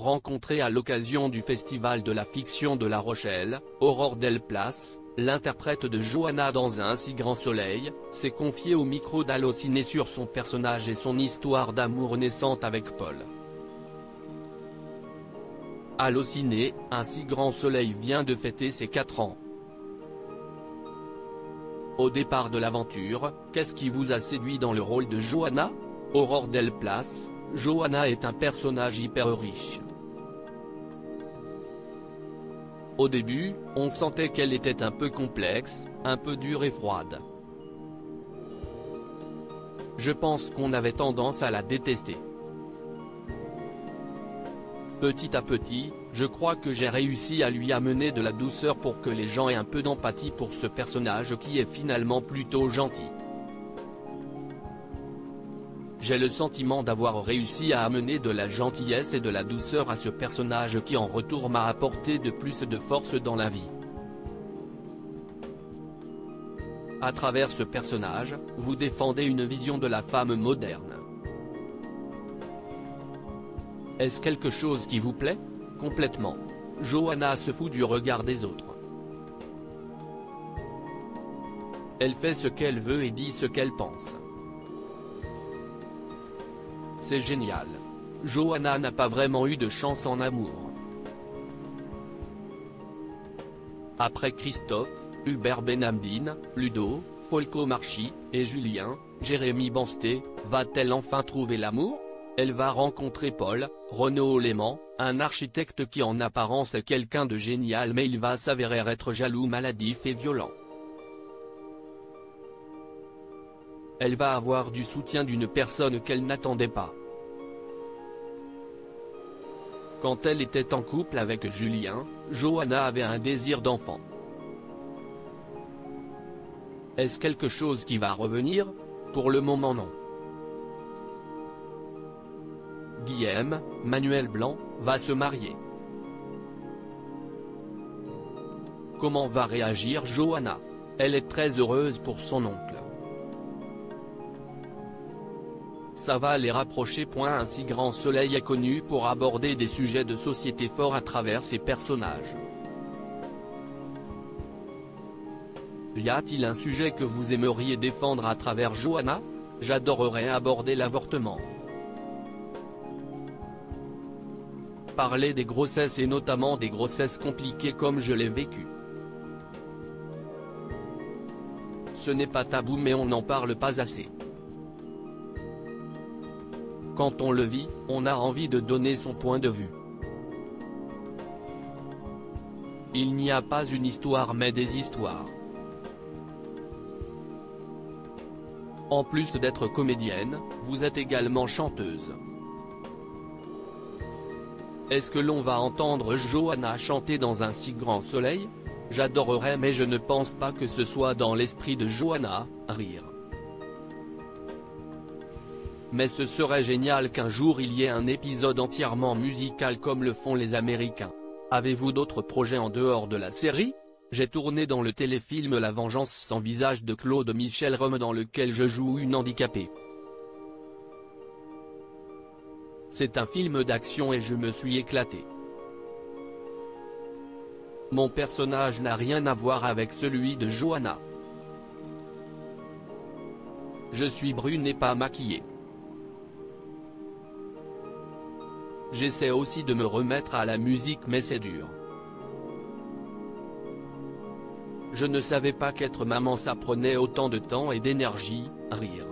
rencontrée à l'occasion du Festival de la fiction de La Rochelle, Aurore Delplace, l'interprète de Johanna dans Un si grand soleil, s'est confiée au micro d'Allociné sur son personnage et son histoire d'amour naissante avec Paul. Allociné, Un si grand soleil vient de fêter ses 4 ans. Au départ de l'aventure, qu'est-ce qui vous a séduit dans le rôle de Johanna? Aurore Delplace, Johanna est un personnage hyper riche. Au début, on sentait qu'elle était un peu complexe, un peu dure et froide. Je pense qu'on avait tendance à la détester. Petit à petit, je crois que j'ai réussi à lui amener de la douceur pour que les gens aient un peu d'empathie pour ce personnage qui est finalement plutôt gentil. J'ai le sentiment d'avoir réussi à amener de la gentillesse et de la douceur à ce personnage qui en retour m'a apporté de plus de force dans la vie. À travers ce personnage, vous défendez une vision de la femme moderne. Est-ce quelque chose qui vous plaît? Complètement. Johanna se fout du regard des autres. Elle fait ce qu'elle veut et dit ce qu'elle pense. C'est génial. Johanna n'a pas vraiment eu de chance en amour. Après Christophe, Hubert Benhamdine, Ludo, Folco Marchi, et Julien, Jérémy Bansté, va-t-elle enfin trouver l'amour? Elle va rencontrer Paul, Renaud Léman, un architecte qui en apparence est quelqu'un de génial mais il va s'avérer être jaloux, maladif et violent. Elle va avoir du soutien d'une personne qu'elle n'attendait pas. Quand elle était en couple avec Julien, Johanna avait un désir d'enfant. Est-ce quelque chose qui va revenir? Pour le moment non. Guillaume, Manuel Blanc, va se marier. Comment va réagir Johanna? Elle est très heureuse pour son oncle. Ça va les rapprocher. Un si grand soleil est connu pour aborder des sujets de société forts à travers ses personnages. Y a-t-il un sujet que vous aimeriez défendre à travers Johanna? J'adorerais aborder l'avortement. Parler des grossesses et notamment des grossesses compliquées comme je l'ai vécu. Ce n'est pas tabou mais on n'en parle pas assez. Quand on le vit, on a envie de donner son point de vue. Il n'y a pas une histoire mais des histoires. En plus d'être comédienne, vous êtes également chanteuse. Est-ce que l'on va entendre Johanna chanter dans Un si grand soleil? J'adorerais mais je ne pense pas que ce soit dans l'esprit de Johanna, rire. Mais ce serait génial qu'un jour il y ait un épisode entièrement musical comme le font les Américains. Avez-vous d'autres projets en dehors de la série? J'ai tourné dans le téléfilm La Vengeance sans visage de Claude Michel Rome dans lequel je joue une handicapée. C'est un film d'action et je me suis éclaté. Mon personnage n'a rien à voir avec celui de Johanna. Je suis brune et pas maquillée. J'essaie aussi de me remettre à la musique mais c'est dur. Je ne savais pas qu'être maman ça prenait autant de temps et d'énergie, rire.